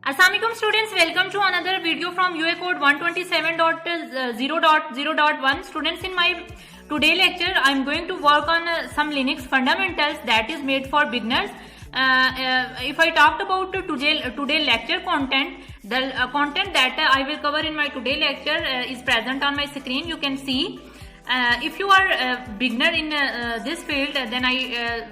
Assalamualaikum students, welcome to another video from UA code 127.0.0.1. Students, in my today lecture I am going to work on some Linux fundamentals that is made for beginners. If I talked about today lecture content, the content that I will cover in my today lecture is present on my screen. You can see. If you are a beginner in this field, then I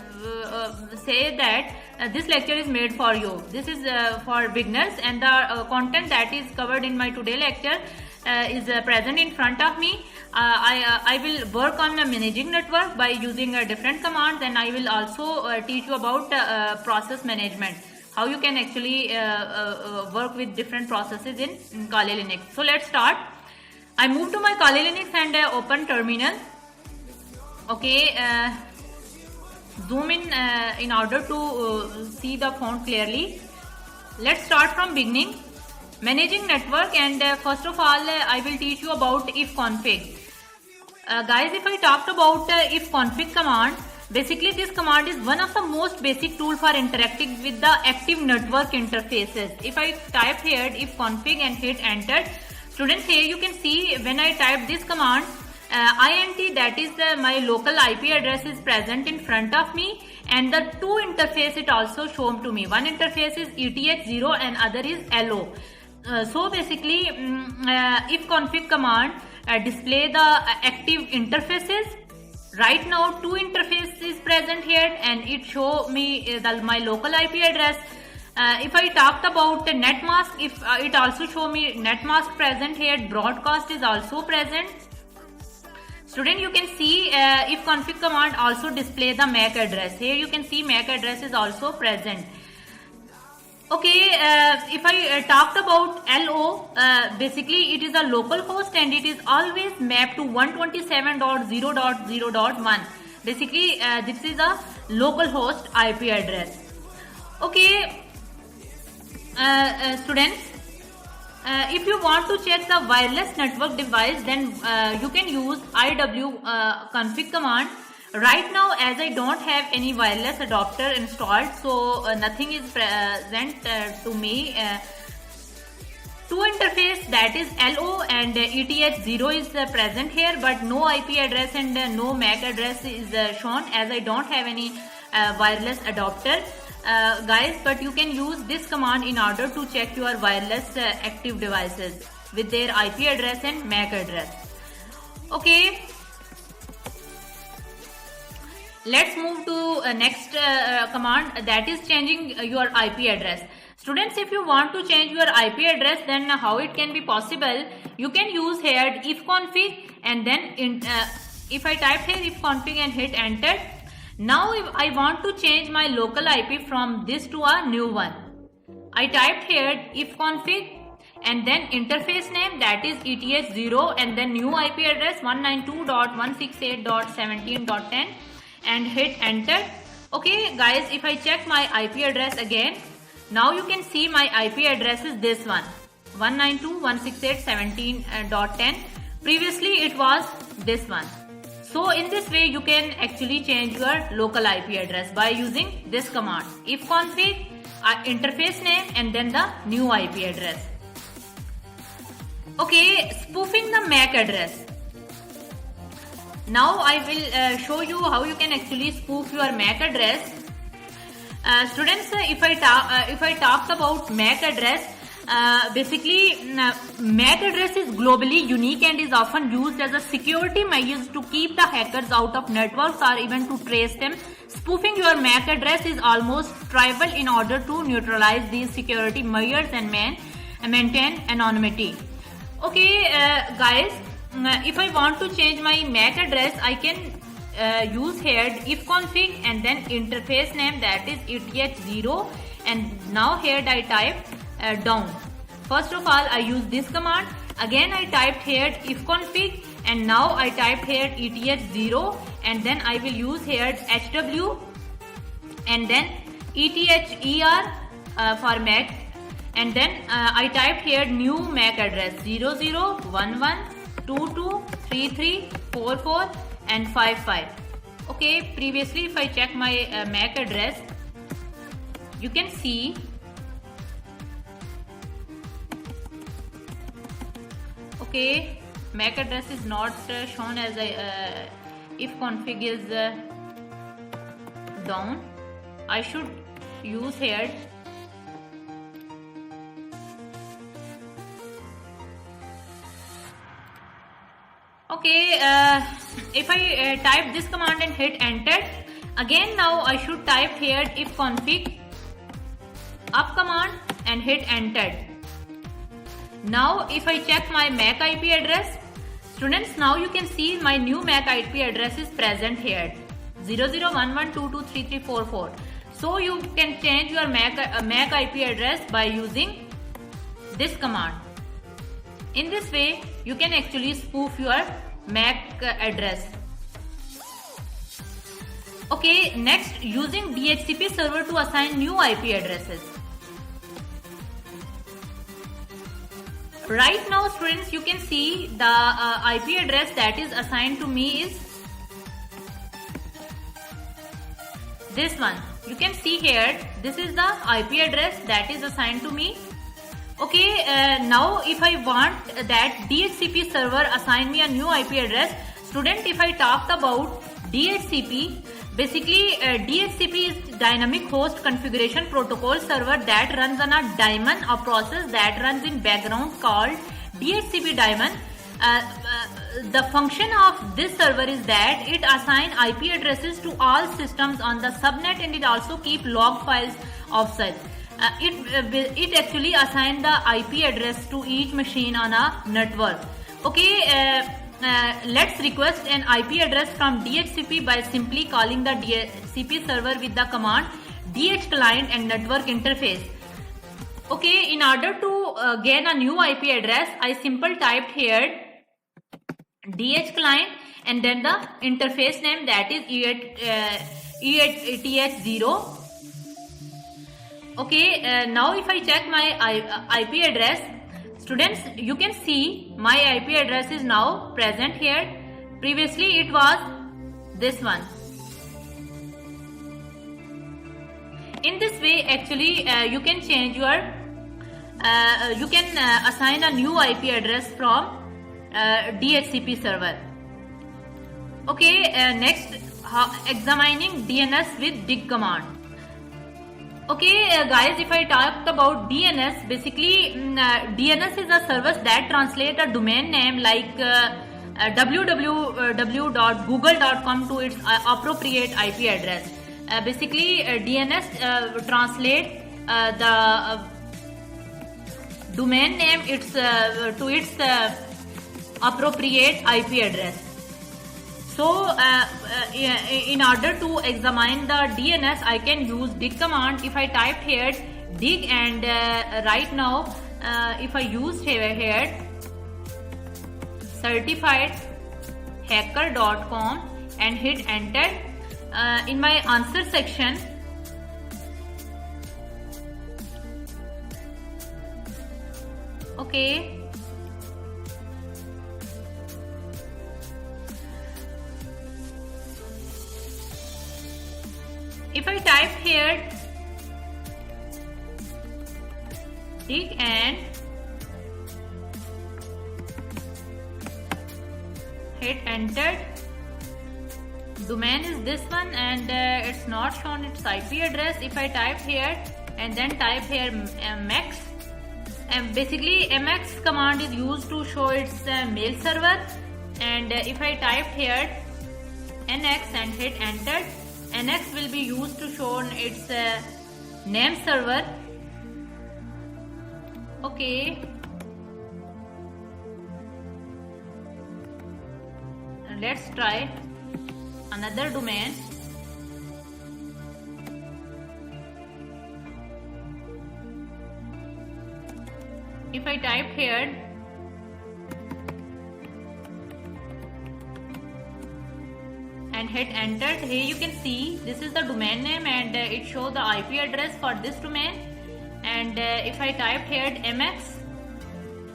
say that this lecture is made for you. This is for beginners, and the content that is covered in my today lecture is present in front of me. I will work on managing network by using different commands, and I will also teach you about process management, how you can actually work with different processes in Kali Linux. So let's start. I move to my Kali Linux and open terminal. Okay, zoom in order to see the font clearly. Let's start from beginning. Managing network, and first of all I will teach you about ifconfig. Guys, if I talked about ifconfig command, basically this command is one of the most basic tool for interacting with the active network interfaces. If I type here ifconfig and hit enter, students, here you can see when I type this command, int, that is my local IP address, is present in front of me, and the two interface it also shown to me. One interface is ETH0 and other is LO. So basically ifconfig command display the active interfaces. Right now two interfaces is present here, and it show me my local IP address. If I talked about netmask, if it also show me netmask present here, broadcast is also present. Student, you can see ifconfig command also display the MAC address. Here you can see MAC address is also present. Okay, if I talked about LO, basically it is a local host and it is always mapped to 127.0.0.1. Basically this is a local host IP address. Okay, students, if you want to check the wireless network device, then you can use iwconfig command. Right now, as I don't have any wireless adapter installed, so nothing is present to me. Two interface, that is LO and ETH0 is present here, but no IP address and no MAC address is shown, as I don't have any wireless adapter. Guys, but you can use this command in order to check your wireless active devices with their IP address and MAC address. Okay, let's move to next command, that is changing your IP address. Students, if you want to change your IP address, then how it can be possible? You can use here ifconfig, and then if I type here ifconfig and hit enter, now if I want to change my local IP from this to a new one, I typed here ifconfig and then interface name, that is ETH0, and then new IP address 192.168.17.10 and hit enter. Okay guys, if I check my IP address again, now you can see my IP address is this one, 192.168.17.10. Previously it was this one. So in this way you can actually change your local IP address by using this command, ifconfig, interface name, and then the new IP address. Okay, spoofing the MAC address. Now I will show you how you can actually spoof your MAC address. Students, if I talked about MAC address, basically MAC address is globally unique and is often used as a security measure to keep the hackers out of networks or even to trace them. Spoofing your MAC address is almost trivial in order to neutralize these security measures and maintain anonymity. Okay guys, if I want to change my MAC address, I can use here ifconfig and then interface name, that is ETH0, and now here I type down. First of all I use this command, again I typed here ifconfig, and now I typed here ETH0, and then I will use here HW and then ETHER for MAC, and then I typed here new MAC address 0011223344 and 55. Okay, previously if I check my MAC address, you can see Okay, MAC address is not shown as a if config is down. I should use here. Okay, if I type this command and hit enter, again now I should type here if config up command and hit enter. Now if I check my MAC IP address, students, now you can see my new MAC IP address is present here, 0011223344. So you can change your MAC IP address by using this command. In this way, you can actually spoof your MAC address. Okay, next, using DHCP server to assign new IP addresses. Right now, students, you can see the IP address that is assigned to me is this one. You can see here, this is the IP address that is assigned to me. Okay, now if I want that DHCP server assign me a new IP address, student, if I talked about DHCP, basically DHCP is dynamic host configuration protocol server that runs on a daemon, a process that runs in background called DHCP daemon. The function of this server is that it assigns IP addresses to all systems on the subnet, and it also keeps log files of such. It actually assigns the IP address to each machine on a network. Okay, let's request an IP address from DHCP by simply calling the DHCP server with the command DH client and network interface. Okay, in order to gain a new IP address, I simply typed here DH client and then the interface name, that is ETH0. Okay, now if I check my IP address, students, you can see my IP address is now present here. Previously it was this one. In this way, actually you can change your you can assign a new IP address from DHCP server. Okay, next, examining DNS with dig command. Okay, guys, if I talked about DNS, basically DNS is a service that translates a domain name like www.google.com to its appropriate IP address. Basically, DNS translates the domain name to its appropriate IP address. So in order to examine the DNS, I can use dig command. If I type here dig, and right now if I use here certifiedhacker.com and hit enter, in my answer section, okay, if I type here dig and hit enter, domain is this one, and it's not shown its IP address. If I type here and then type here MX, and basically MX command is used to show its mail server, and if I type here NX and hit enter, NX will be used to show its name server. Okay, let's try another domain. If I type here and hit enter, here you can see this is the domain name, and it shows the IP address for this domain. And if I type here MX,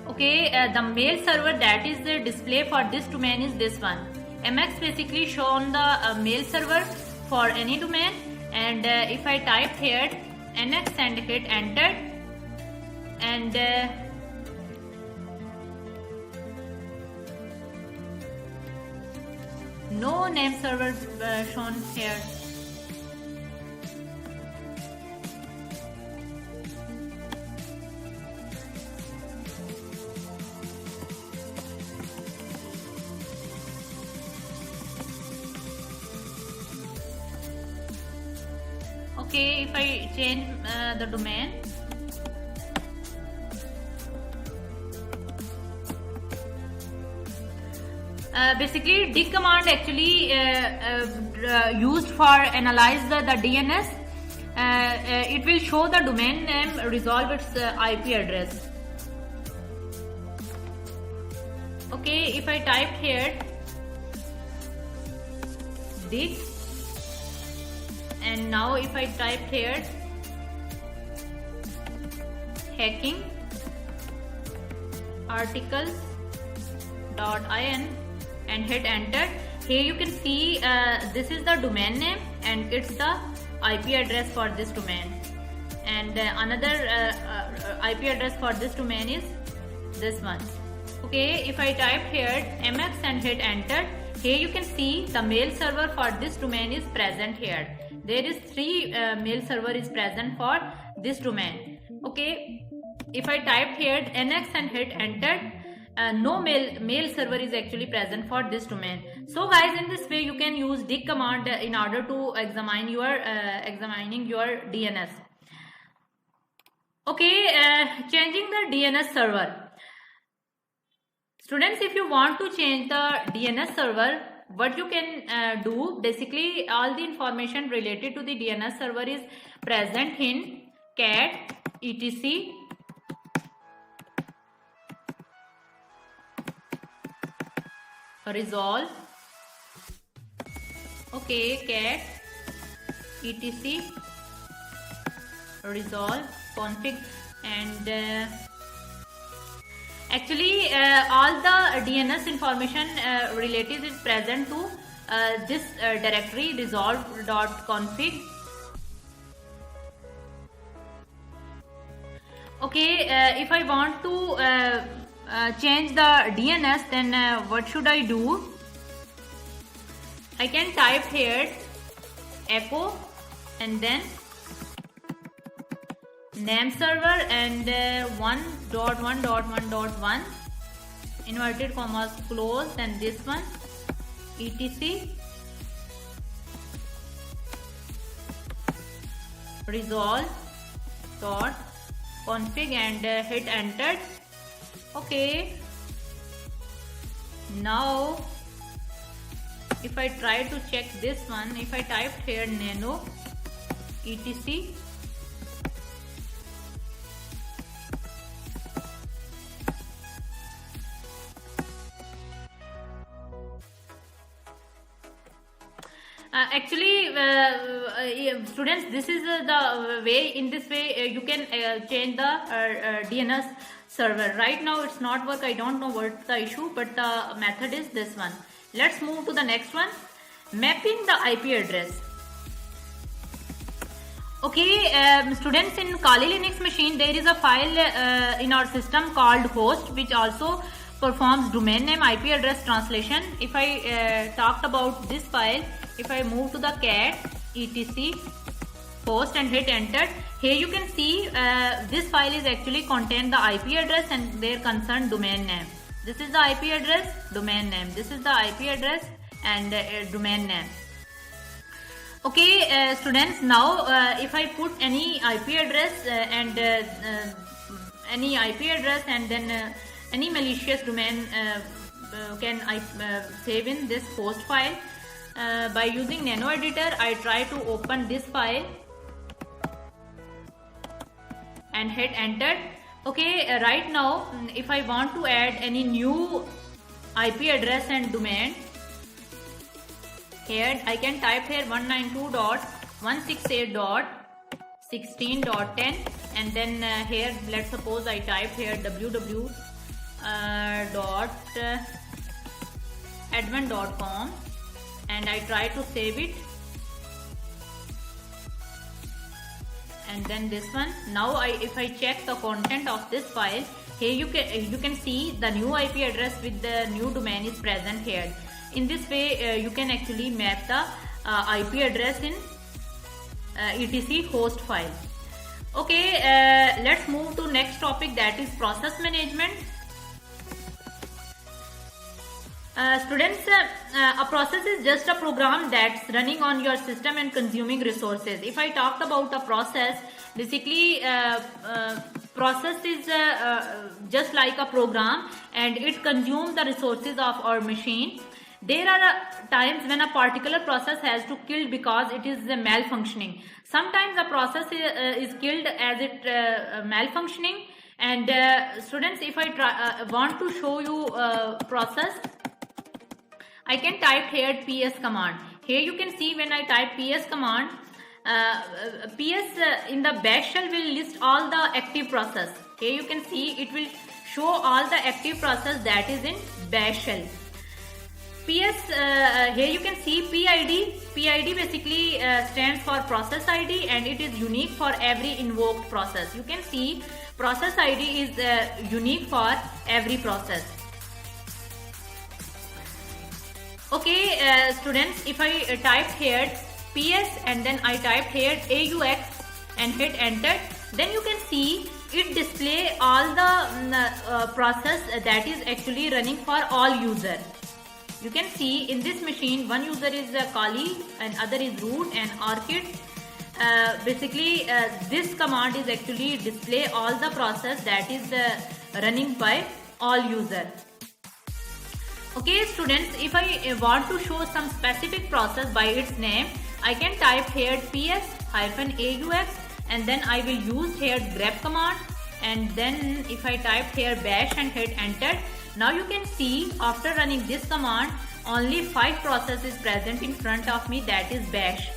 okay, the mail server that is the display for this domain is this one. MX basically shown the mail server for any domain, and if I type here NX and hit enter, and No name server shown here. Okay, if I change the domain, basically dig command actually used for analyze the DNS. It will show the domain name, resolve its IP address. Okay, if I type here dig, and now if I type here hacking articles.in and hit enter, here you can see this is the domain name and it's the IP address for this domain, and another IP address for this domain is this one. Okay, if I type here mx and hit enter, here you can see the mail server for this domain is present here. There is 3 mail server is present for this domain. Okay, if I type here nx and hit enter, no mail server is actually present for this domain. So guys, in this way you can use dig command in order to examining your DNS. Okay, changing the DNS server. Students, if you want to change the DNS server, what you can do, basically all the information related to the DNS server is present in cat etc resolve. Okay, cat etc resolve config, and actually all the DNS information related is present to this directory resolve.config. Okay, if I want to change the DNS, then what should I do? I can type here echo and then name server and 1.1.1.1 inverted commas close, and this one etc resolve dot config and hit enter. Okay, now if I try to check this one, if I type here nano etc actually students, this is the way. In this way you can change the DNS server. Right now it's not work, I don't know what's the issue, but the method is this one. Let's move to the next one, mapping the IP address. Okay, students, in Kali Linux machine there is a file in our system called host, which also performs domain name IP address translation. If I talked about this file, if I move to the cat etc host and hit enter, here you can see this file is actually contain the IP address and their concerned domain name. This is the IP address, domain name. This is the IP address and domain name. Okay, students, now if I put any IP address and any IP address and then any malicious domain can I save in this host file. By using nano editor, I try to open this file and hit enter. Okay, right now if I want to add any new IP address and domain, here I can type here 192.168.16.10 and then here let's suppose I type here www.admin.com and I try to save it, and then this one. Now if I check the content of this file, here you can see the new IP address with the new domain is present here. In this way you can actually map the IP address in etc host file. Okay, let's move to next topic, that is process management. Students, a process is just a program that's running on your system and consuming resources. If I talked about a process, basically process is just like a program, and it consumes the resources of our machine. There are times when a particular process has to kill because it is malfunctioning. Sometimes a process is killed as it malfunctioning. And students, if I want to show you process, I can type here ps command. Here you can see when I type ps command, ps in the bash shell will list all the active process. Here you can see it will show all the active process that is in bash shell. ps here you can see PID basically stands for process ID, and it is unique for every invoked process. You can see process ID is unique for every process. Okay, students, if I type here ps and then I type here AUX and hit enter, then you can see it display all the process that is actually running for all user. You can see in this machine one user is Kali and other is root and Orchid. Basically this command is actually display all the process that is running by all user. Okay students, if I want to show some specific process by its name, I can type here ps-aux and then I will use here grep command, and then if I type here bash and hit enter, now you can see after running this command only 5 processes present in front of me, that is bash.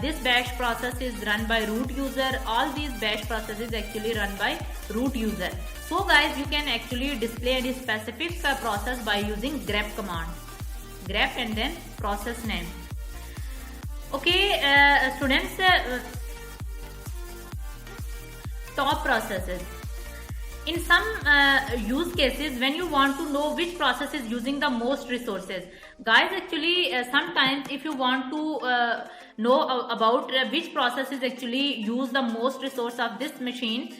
This bash process is run by root user. All these bash processes actually run by root user. So guys, you can actually display any specific process by using grep command. Grep and then process name. Okay, students, top processes. In some use cases, when you want to know which process is using the most resources, guys, actually sometimes if you want to know about which process is actually use the most resource of this machine,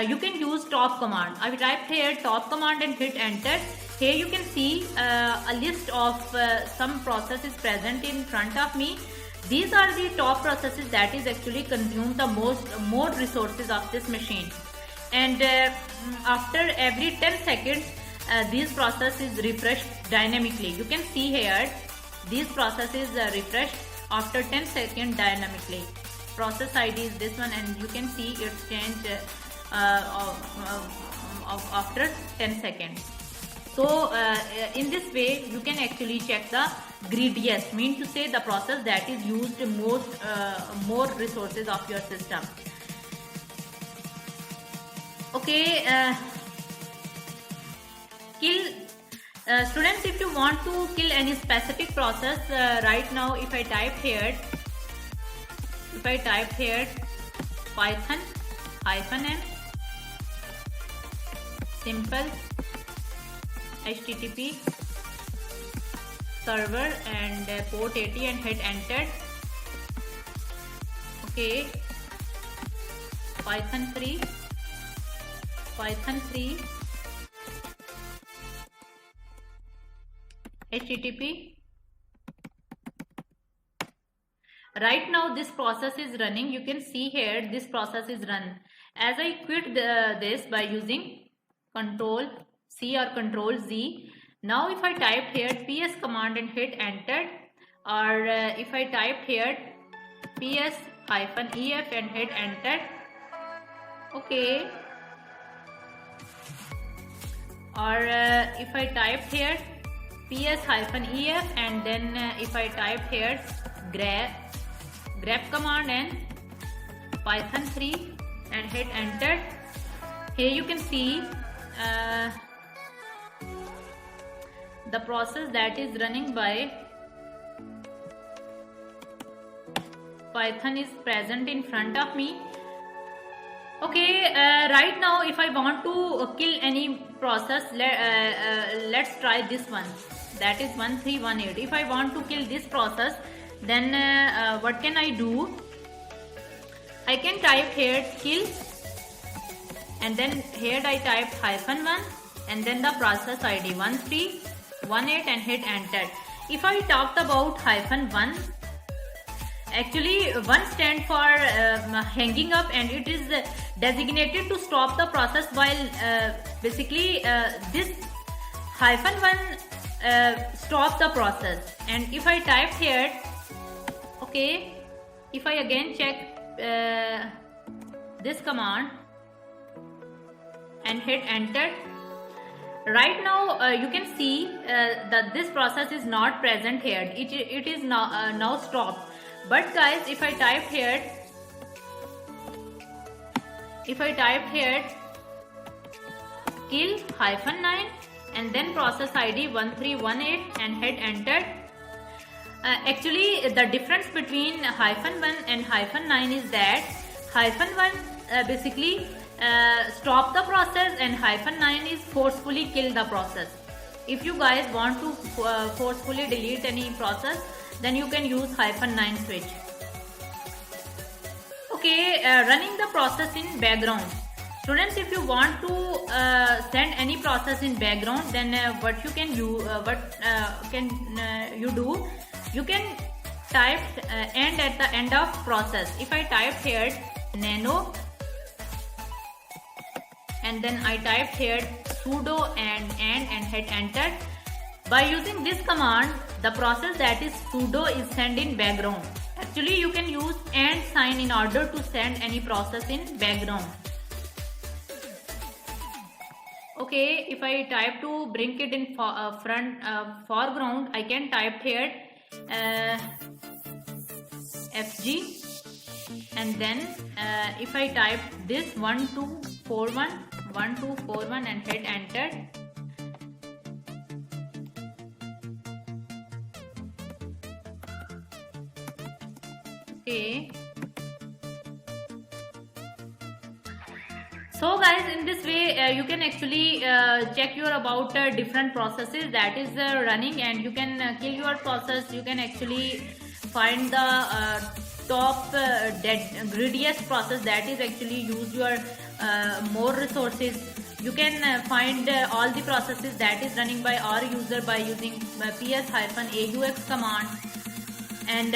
you can use top command. I will type here top command and hit enter. Here you can see a list of some processes present in front of me. These are the top processes that is actually consume the more resources of this machine. And after every 10 seconds these processes refresh dynamically. You can see here these processes refresh after 10 seconds dynamically. Process ID is this one, and you can see it's changed after 10 seconds. So in this way you can actually check the greediest, mean to say the process that is used more resources of your system. Okay, students, if you want to kill any specific process, right now if I type here python -m simple http server and port 80 and hit enter. Okay, python 3 http. Right now this process is running. You can see here this process is run. As I quit this by using Control C or Control Z, now if I type here ps command and hit enter, or if I type here ps-ef and hit enter, okay, or if I type here ps-ef and then if I type here grep command and python 3 and hit enter, here you can see the process that is running by Python is present in front of me. Okay, right now if I want to kill any process, let's try this one, that is 1318. If I want to kill this process, then what can I do? I can type here kill, and then here I type -1 and then the process ID 1318 and hit enter. If I talked about -1, actually 1 stand for hanging up, and it is designated to stop the process, while basically this -1 stop the process. And if I type here, okay, if I again check this command and hit enter, right now you can see that this process is not present here. It is now stopped. But guys, if I type here kill -9 and then process ID 1318 and hit enter, actually the difference between -1 and -9 is that -1 basically stop the process and -9 is forcefully kill the process. If you guys want to forcefully delete any process, then you can use -9 switch. Okay, running the process in background. Students, if you want to send any process in background, then what can you do? You can type end at the end of process. If I type here nano and then I type here sudo and hit enter, by using this command, the process that is sudo is sent in background. Actually, you can use and sign in order to send any process in background. Okay, if I type to bring it in foreground, I can type here fg, and then if I type this 1241 and hit enter, okay. So guys, in this way you can actually check your about different processes that is running, and you can kill your process. You can actually find the top greediest process that is actually use your more resources. You can find all the processes that is running by our user by using ps-aux command, and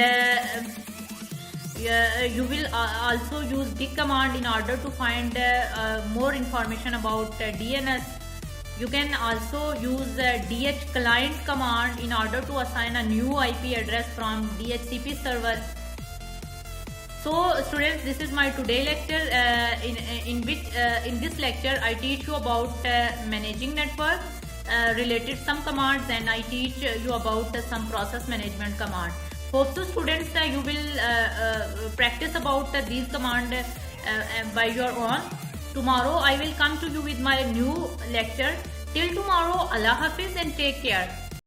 you will also use dig command in order to find more information about DNS. You can also use DH client command in order to assign a new IP address from DHCP server. So students, this is my today lecture in which in this lecture I teach you about managing network related some commands, and I teach you about some process management command. Hope so students you will practice about these commands by your own. Tomorrow I will come to you with my new lecture. Till tomorrow, Allah Hafiz and take care.